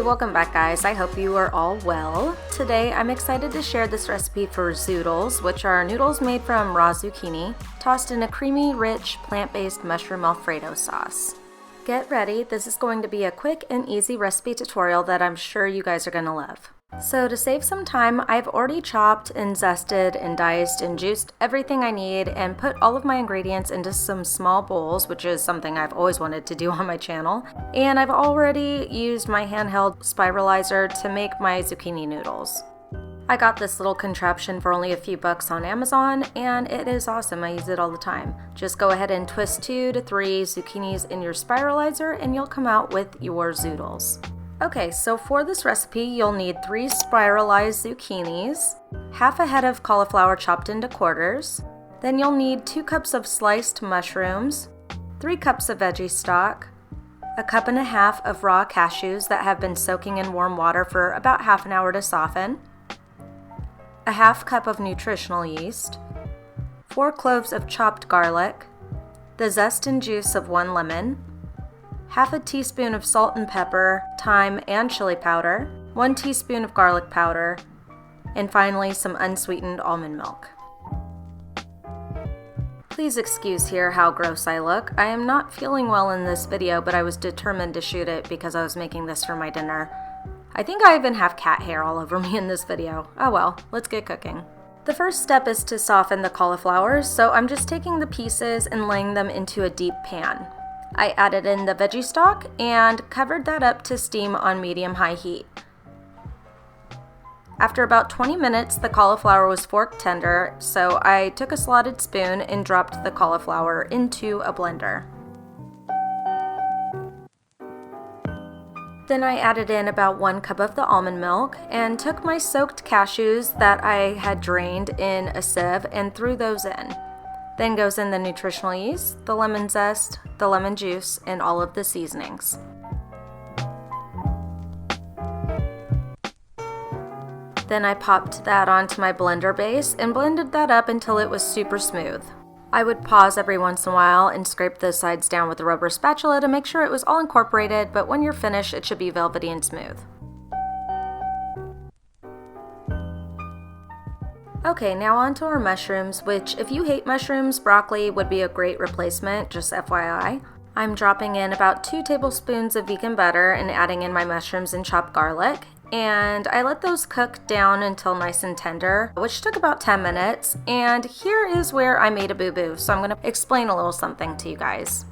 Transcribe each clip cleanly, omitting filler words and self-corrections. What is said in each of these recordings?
welcome back guys. I hope you are all well. Today I'm excited to share this recipe for Zoodles, which are noodles made from raw zucchini, tossed in a creamy, rich, plant-based mushroom Alfredo sauce. Get ready, this is going to be a quick and easy recipe tutorial that I'm sure you guys are going to love. So to save some time, I've already chopped and zested and diced and juiced everything I need and put all of my ingredients into some small bowls, which is something I've always wanted to do on my channel. And I've already used my handheld spiralizer to make my zucchini noodles. I got this little contraption for only a few bucks on Amazon, and it is awesome. I use it all the time. Just go ahead and twist 2 to 3 zucchinis in your spiralizer and you'll come out with your Zoodles. Okay, so for this recipe, you'll need 3 spiralized zucchinis, half a head of cauliflower chopped into quarters, then you'll need 2 cups of sliced mushrooms, 3 cups of veggie stock, a cup and a half of raw cashews that have been soaking in warm water for about half an hour to soften, a half cup of nutritional yeast, 4 cloves of chopped garlic, the zest and juice of 1 lemon, half a teaspoon of salt and pepper, thyme and chili powder, 1 teaspoon of garlic powder, and finally some unsweetened almond milk. Please excuse here how gross I look. I am not feeling well in this video, but I was determined to shoot it because I was making this for my dinner. I think I even have cat hair all over me in this video. Oh well, let's get cooking. The first step is to soften the cauliflower, so I'm just taking the pieces and laying them into a deep pan. I added in the veggie stock and covered that up to steam on medium-high heat. After about 20 minutes, the cauliflower was fork tender, so I took a slotted spoon and dropped the cauliflower into a blender. Then I added in about 1 cup of the almond milk and took my soaked cashews that I had drained in a sieve and threw those in. Then goes in the nutritional yeast, the lemon zest, the lemon juice, and all of the seasonings. Then I popped that onto my blender base and blended that up until it was super smooth. I would pause every once in a while and scrape the sides down with a rubber spatula to make sure it was all incorporated, but when you're finished, it should be velvety and smooth. Okay, now on to our mushrooms, which if you hate mushrooms, broccoli would be a great replacement, just FYI. I'm dropping in about 2 tablespoons of vegan butter and adding in my mushrooms and chopped garlic. And I let those cook down until nice and tender, which took about 10 minutes. And here is where I made a boo-boo, so I'm going to explain a little something to you guys.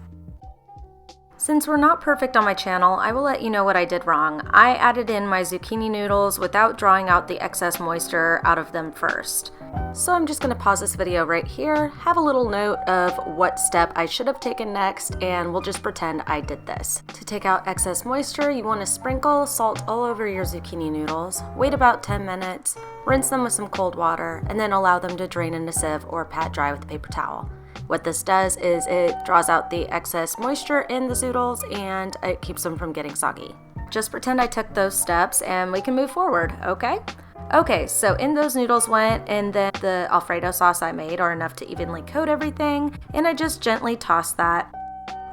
Since we're not perfect on my channel, I will let you know what I did wrong. I added in my zucchini noodles without drawing out the excess moisture out of them first. So I'm just going to pause this video right here, have a little note of what step I should have taken next, and we'll just pretend I did this. To take out excess moisture, you want to sprinkle salt all over your zucchini noodles, wait about 10 minutes, rinse them with some cold water, and then allow them to drain in a sieve or pat dry with a paper towel. What this does is it draws out the excess moisture in the Zoodles and it keeps them from getting soggy. Just pretend I took those steps and we can move forward, okay? Okay, so in those noodles went, and then the Alfredo sauce I made are enough to evenly coat everything, and I just gently tossed that.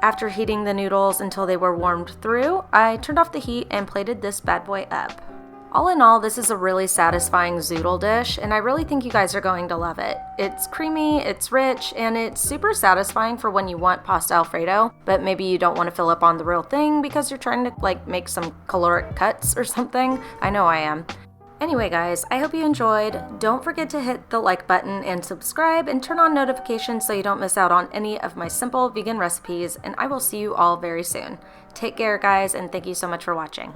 After heating the noodles until they were warmed through, I turned off the heat and plated this bad boy up. All in all, this is a really satisfying zoodle dish, and I really think you guys are going to love it. It's creamy, it's rich, and it's super satisfying for when you want pasta Alfredo, but maybe you don't want to fill up on the real thing because you're trying to make some caloric cuts or something. I know I am. Anyway guys, I hope you enjoyed. Don't forget to hit the like button and subscribe and turn on notifications so you don't miss out on any of my simple vegan recipes, and I will see you all very soon. Take care guys, and thank you so much for watching.